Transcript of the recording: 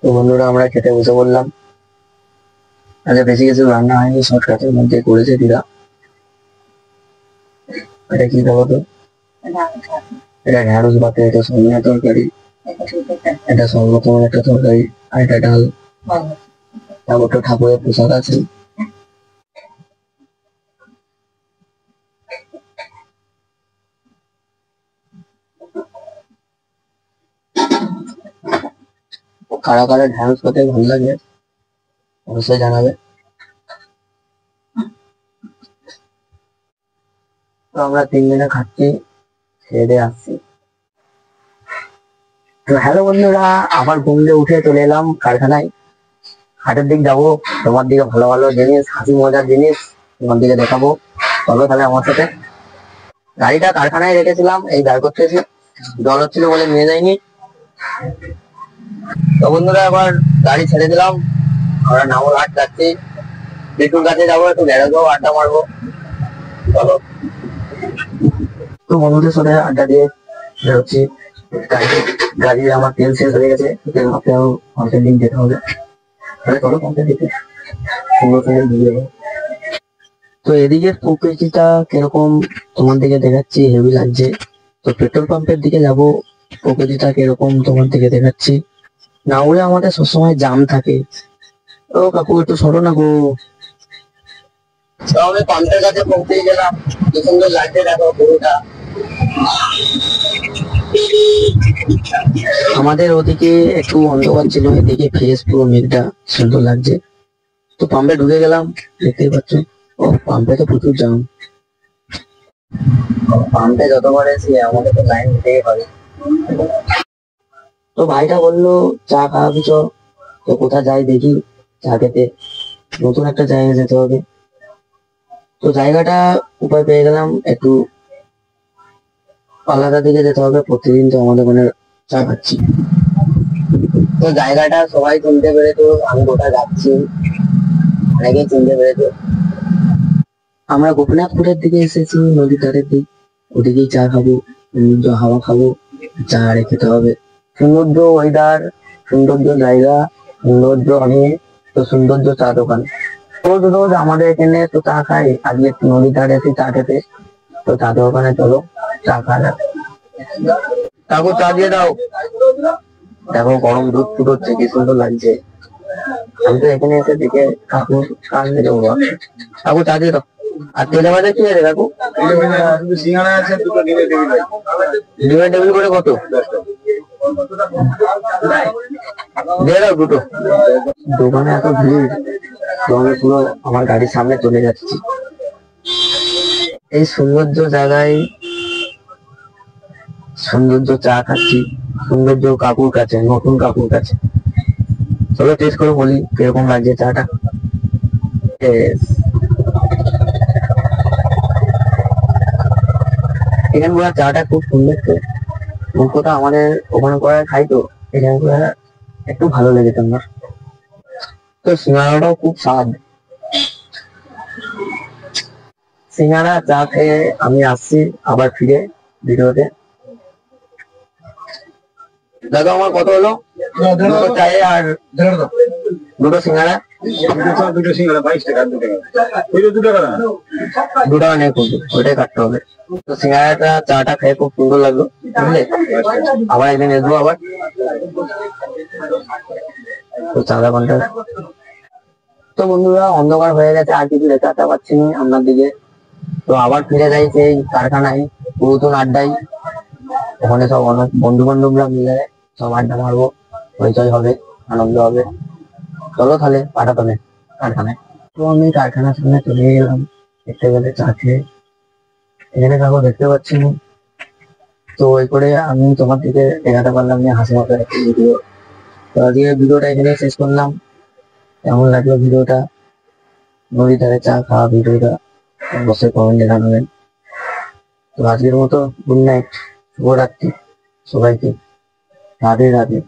তো বন্ধুরা আমরা খেতে বসে বললাম। আচ্ছা, বেশি কিছু রান্না হয়নি, শর্টকাটের মধ্যে করেছে দিদা। এটা কি বলো তো? এটা ঢ্যাঁড়স বাতে, এটা সজনা তরকারি, এটা সব রকমের একটা তরকারি, আর এটা ডাল। তারপর তো ঠাকুরের প্রসাদ আছে। কারা কারা ঢ্যাঁড়স খেতে ভালো লাগে অবশ্যই জানাবে। তো আমরা 3 দিনে খাচ্ছি, খেয়ে দিয়ে আসছি। তো হ্যালো বন্ধুরা, আবার ঘুম দিয়ে উঠে চলে এলাম কারখানায়। হাটের দিক যাবো, তোমার দিকে ভালো ভালো জিনিস, হাসি মজার জিনিস তোমার দিকে দেখাবো। চলো তাহলে আমার সাথে। গাড়িটা কারখানায় রেখেছিলাম, এই বের করতেছি, জল হচ্ছিল বলে নিয়ে যাইনি। তো বন্ধুরা এবার গাড়ি ছেড়ে দিলাম, আমরা নামরহাট যাচ্ছি। বিটুর কাছে যাবো, একটু বেরোবো, আড্ডা মারবো। চলো। তো বন্ধুদের সাথে আড্ডা দিয়ে বেরোচ্ছি। গাড়ি আমার তেল শেষ হয়ে গেছে, পাম্পের দিক যেতে হবে। তাহলে চলো পাম্পের দিকে সুন্দর সুন্দর দিয়ে যাবো। তো এদিকের প্রকৃতিটা কিরকম তোমার দিকে দেখাচ্ছি, হেভি লাগছে। তো পেট্রোল পাম্পের দিকে যাব, প্রকৃতিটা কিরকম তোমার দিকে দেখাচ্ছি। না হলে আমাদের সবসময় জাম থাকে। ও কাকু একটু সরো না গো। তো আমি পাম্পের কাছে পৌঁছে গেলাম, কি সুন্দর লাগছে দেখো পুরোটা। আমাদের ওদিকে একটু অন্ধকার ছিল, এদিকে ফেস পুরো মেঘটা, সুন্দর লাগছে। তো পাম্পে ঢুকে গেলাম, দেখতেই পাচ্ছ। ও পাম্পে তো প্রচুর জাম। পাম্পে যতবার এসে আমাদের তো লাইন দিতেই হবে। তো ভাইটা বললো চা খাওয়াবি চ। তো কোথায় যাই দেখি চা খেতে, নতুন একটা জায়গায় যেতে হবে। তো জায়গাটা উপায় পেয়ে গেলাম, একটু আলাদা দিকে যেতে হবে। প্রতিদিন তো আমাদের ওখানে চা খাচ্ছি। তো জায়গাটা সবাই চিনতে পেরেছো, আমি কোথায় যাচ্ছি অনেকেই চিনতে পেরেছো। আমরা গোপীনাথপুরের দিকে এসেছি, নদীর ধারের দিক। ওদিকেই চা খাবো, সৌন্দর্য হাওয়া খাবো, চা আরে খেতে হবে। সৌন্দর্য ওয়েদার, সৌন্দর্য জায়গা, সৌন্দর্য আমি, তো সৌন্দর্য চা দোকান। রোজ রোজ আমাদের এখানে তো চা খাই, আজকে একটু নদীর ধারে এসে চা খেতে। তো চা দোকানে চলো, চা খাওয়া যাক। কাকু চা দিয়ে দাও। দেখো গরম দুধ ফুটোচ্ছে, কি সুন্দর লাগছে। আমি তো এখানে এসে দেখে কাকু কাজ দিয়ে দেবো। কাকু চা দিয়ে দাও। আর তেলে ভাজা কি আছে কাকু? সিঙ্গাড়া আছে, দুটো ডিমের টেবিল করে কত? দিয়ে দাও দুটো। দোকানে এত ভিড়, তো আমি পুরো আমার গাড়ির সামনে চলে যাচ্ছি। এই সৌন্দর্য জায়গায় সৌন্দর্য চা খাচ্ছি, সৌন্দর্য কাকুর কাছে, নতুন কাকুর কাছে। চলো টেস্ট করে বলি কিরকম লাগছে চাটা। এখানে পুরো চাটা খুব সুন্দর। তো মুখটা আমাদের ওখানে করে খাই, তো এখানে করে একটু ভালো লেগেছে আমার। তো সিঙ্গাড়াটাও খুব স্বাদ। সিঙ্গাড়া চা খেয়ে আমি আসছি আবার ফিরে ভিডিওতে। দাদা আমার কত হলো? দুটো চায়ে আর দুটো সিঙ্গাড়া। দুটো সিঙ্গাড়া 22 টাকা। 2 টাকা না, 2 টাকা নেই, ওইটাই কাটতে হবে। তো সিঙ্গাড়াটা চাটা খেয়ে খুব সুন্দর লাগলো, বুঝলে। আবার একদিন আসবো আবার। তো চা দোকানটা, তো বন্ধুরা অন্ধকার হয়ে গেছে, আর কিছু দেখাতে পাচ্ছি না আপনার দিকে। তো আবার ফিরে যাই সেই কারখানায়, নতুন আড্ডায়। ওখানে সব অনেক বন্ধু বান্ধবরা মিলে সব আড্ডা মারবো, হইচই হবে, আনন্দ হবে। চলো তাহলে পাঠাতনে কারখানায়। তো আমি কারখানার সামনে চলে গেলাম, দেখতে গেলে চা খেয়ে। এখানে কাউকে দেখতে পাচ্ছি না, তো ওই করে আমি তোমার দিকে দেখাতে পারলাম না হাসি মজার একটা ভিডিও। তো আজকে ভিডিওটা এখানে শেষ করলাম। কেমন লাগলো ভিডিওটা, নদীর ধারে চা খাওয়া ভিডিওটা অবশ্যই কমেন্টে জানাবেন। তো আজকের মতো গুড নাইট, শুভরাত্রি সবাইকে, রাধে রাধে।